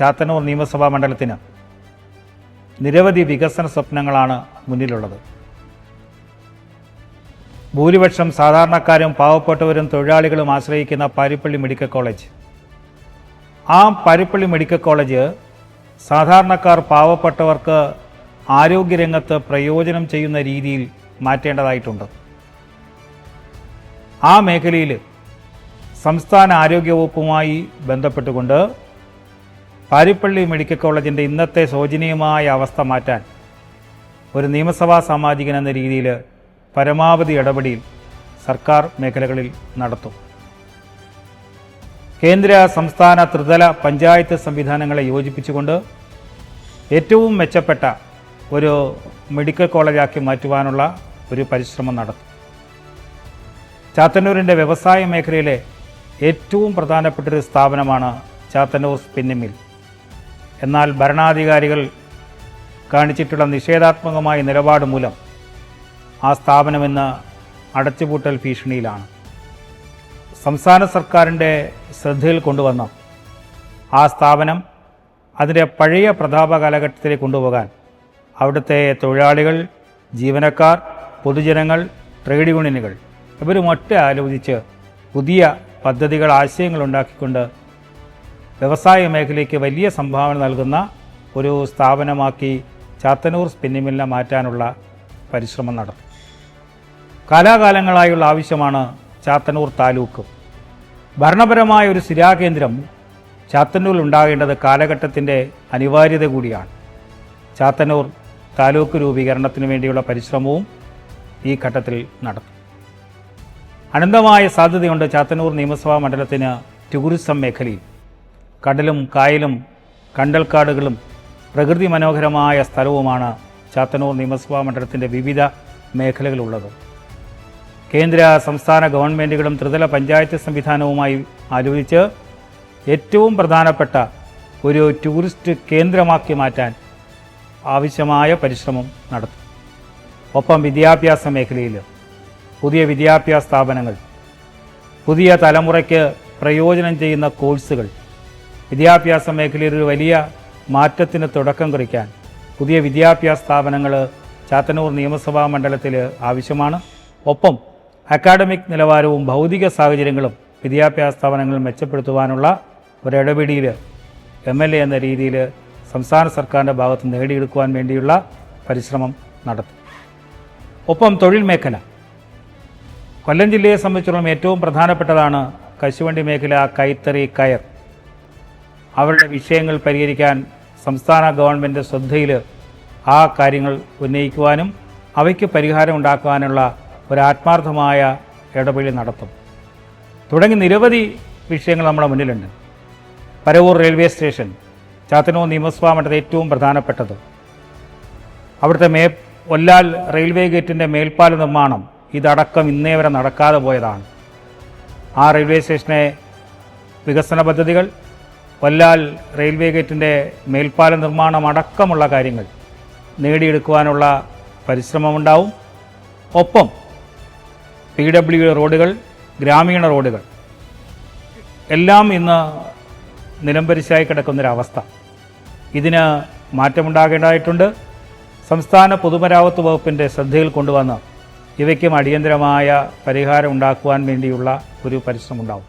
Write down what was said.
ചാത്തന്നൂർ നിയമസഭാ മണ്ഡലത്തിന് നിരവധി വികസന സ്വപ്നങ്ങളാണ് മുന്നിലുള്ളത്. ഭൂരിപക്ഷം സാധാരണക്കാരും പാവപ്പെട്ടവരും തൊഴിലാളികളും ആശ്രയിക്കുന്ന പാരിപ്പള്ളി മെഡിക്കൽ കോളേജ്, ആ പാരിപ്പള്ളി മെഡിക്കൽ കോളേജ് സാധാരണക്കാർ പാവപ്പെട്ടവർക്ക് ആരോഗ്യരംഗത്ത് പ്രയോജനം ചെയ്യുന്ന രീതിയിൽ മാറ്റേണ്ടതായിട്ടുണ്ട്. ആ മേഖലയിൽ സംസ്ഥാന ആരോഗ്യവകുപ്പുമായി ബന്ധപ്പെട്ടുകൊണ്ട് പാരിപ്പള്ളി മെഡിക്കൽ കോളേജിൻ്റെ ഇന്നത്തെ ശോചനീയമായ അവസ്ഥ മാറ്റാൻ ഒരു നിയമസഭാ സാമാജികൻ എന്ന രീതിയിൽ പരമാവധി ഇടപെടൽ സർക്കാർ മേഖലകളിൽ നടത്തും. കേന്ദ്ര സംസ്ഥാന ത്രിതല പഞ്ചായത്ത് സംവിധാനങ്ങളെ യോജിപ്പിച്ചുകൊണ്ട് ഏറ്റവും മെച്ചപ്പെട്ട ഒരു മെഡിക്കൽ കോളേജാക്കി മാറ്റുവാനുള്ള ഒരു പരിശ്രമം നടത്തും. ചാത്തന്നൂരിൻ്റെ വ്യവസായ മേഖലയിലെ ഏറ്റവും പ്രധാനപ്പെട്ടൊരു സ്ഥാപനമാണ് ചാത്തന്നൂർ സ്പിന്നിംഗ് മിൽ. എന്നാൽ ഭരണാധികാരികൾ കാണിച്ചിട്ടുള്ള നിഷേധാത്മകമായ നിലപാട് മൂലം ആ സ്ഥാപനം ഇന്ന് അടച്ചുപൂട്ടൽ ഭീഷണിയിലാണ്. സംസ്ഥാന സർക്കാരിൻ്റെ ശ്രദ്ധയിൽ കൊണ്ടുവന്ന ആ സ്ഥാപനം അതിൻ്റെ പഴയ പ്രതാപ കാലഘട്ടത്തിലേക്ക് കൊണ്ടുപോകാൻ അവിടുത്തെ തൊഴിലാളികൾ, ജീവനക്കാർ, പൊതുജനങ്ങൾ, ട്രേഡ് യൂണിയനുകൾ ഇവരുമൊക്കെ ആലോചിച്ച് പുതിയ പദ്ധതികൾ, ആശയങ്ങൾ ഉണ്ടാക്കിക്കൊണ്ട് വ്യവസായ മേഖലയ്ക്ക് വലിയ സംഭാവന നൽകുന്ന ഒരു സ്ഥാപനമാക്കി ചാത്തന്നൂർ സ്പിന്നിംഗ് മില്ലിനെ മാറ്റാനുള്ള പരിശ്രമം നടത്തും. കാലാകാലങ്ങളായുള്ള ആവശ്യമാണ് ചാത്തന്നൂർ താലൂക്ക്. ഭരണപരമായ ഒരു സ്ഥിരാകേന്ദ്രം ചാത്തന്നൂരിൽ ഉണ്ടാകേണ്ടത് കാലഘട്ടത്തിൻ്റെ അനിവാര്യത കൂടിയാണ്. ചാത്തന്നൂർ താലൂക്ക് രൂപീകരണത്തിന് വേണ്ടിയുള്ള പരിശ്രമവും ഈ ഘട്ടത്തിൽ നടത്തും. അനന്തമായ സാധ്യതയുണ്ട് ചാത്തന്നൂർ നിയമസഭാ മണ്ഡലത്തിന്. ടൂറിസം മേഖലയിൽ കടലും കായലും കണ്ടൽക്കാടുകളും പ്രകൃതി മനോഹരമായ സ്ഥലവുമാണ് ചാത്തന്നൂർ നിയമസഭാ മണ്ഡലത്തിൻ്റെ വിവിധ മേഖലകളുള്ളത്. കേന്ദ്ര സംസ്ഥാന ഗവൺമെൻറ്റുകളും ത്രിതല പഞ്ചായത്ത് സംവിധാനവുമായി ആലോചിച്ച് ഏറ്റവും പ്രധാനപ്പെട്ട ഒരു ടൂറിസ്റ്റ് കേന്ദ്രമാക്കി മാറ്റാൻ ആവശ്യമായ പരിശ്രമം നടത്തും. ഒപ്പം വിദ്യാഭ്യാസ മേഖലയിൽ പുതിയ വിദ്യാഭ്യാസ സ്ഥാപനങ്ങൾ, പുതിയ തലമുറയ്ക്ക് പ്രയോജനം ചെയ്യുന്ന കോഴ്സുകൾ, വിദ്യാഭ്യാസ മേഖലയിൽ ഒരു വലിയ മാറ്റത്തിന് തുടക്കം കുറിക്കാൻ പുതിയ വിദ്യാഭ്യാസ സ്ഥാപനങ്ങൾ ചാത്തന്നൂർ നിയമസഭാ മണ്ഡലത്തിൽ ആവശ്യമാണ്. ഒപ്പം അക്കാഡമിക് നിലവാരവും ഭൗതിക സാഹചര്യങ്ങളും വിദ്യാഭ്യാസ സ്ഥാപനങ്ങൾ മെച്ചപ്പെടുത്തുവാനുള്ള ഒരിടപെടിയിൽ MLA എന്ന രീതിയിൽ സംസ്ഥാന സർക്കാരിൻ്റെ ഭാഗത്ത് നേടിയെടുക്കുവാൻ വേണ്ടിയുള്ള പരിശ്രമം നടത്തും. ഒപ്പം തൊഴിൽ മേഖല, കൊല്ലം ജില്ലയെ സംബന്ധിച്ചിടത്തോളം ഏറ്റവും പ്രധാനപ്പെട്ടതാണ് കശുവണ്ടി മേഖല, കൈത്തറി, കയർ. അവരുടെ വിഷയങ്ങൾ പരിഹരിക്കാൻ സംസ്ഥാന ഗവൺമെൻറ് ശ്രദ്ധയിൽ ആ കാര്യങ്ങൾ ഉന്നയിക്കുവാനും അവയ്ക്ക് പരിഹാരം ഉണ്ടാക്കുവാനുള്ള ഒരാത്മാർത്ഥമായ ഇടപെടൽ നടത്തും. തുടങ്ങി നിരവധി വിഷയങ്ങൾ നമ്മുടെ മുന്നിലുണ്ട്. പരവൂർ റെയിൽവേ സ്റ്റേഷൻ ചാത്തന്നൂർ നിയമസഭാ മണ്ഡലത്തിൽ ഏറ്റവും പ്രധാനപ്പെട്ടത്. അവിടുത്തെ ഒല്ലാൽ റെയിൽവേ ഗേറ്റിൻ്റെ മേൽപ്പാല നിർമ്മാണം ഇതടക്കം ഇന്നേ വരെ നടക്കാതെ പോയതാണ്. ആ റെയിൽവേ സ്റ്റേഷനെ വികസന പദ്ധതികൾ, ഒല്ലാൽ റെയിൽവേ ഗേറ്റിൻ്റെ മേൽപ്പാല നിർമ്മാണം അടക്കമുള്ള കാര്യങ്ങൾ നേടിയെടുക്കുവാനുള്ള പരിശ്രമമുണ്ടാവും. ഒപ്പം PWD റോഡുകൾ, ഗ്രാമീണ റോഡുകൾ എല്ലാം ഇന്ന് നിലംപരിശായി കിടക്കുന്നൊരവസ്ഥ. ഇതിന് മാറ്റമുണ്ടാകേണ്ടതായിട്ടുണ്ട്. സംസ്ഥാന പൊതുമരാമത്ത് വകുപ്പിൻ്റെ ശ്രദ്ധയിൽ കൊണ്ടുവന്ന് ഇവയ്ക്കും അടിയന്തരമായ പരിഹാരം ഉണ്ടാക്കുവാൻ വേണ്ടിയുള്ള ഒരു പരിശ്രമം ഉണ്ടാവും.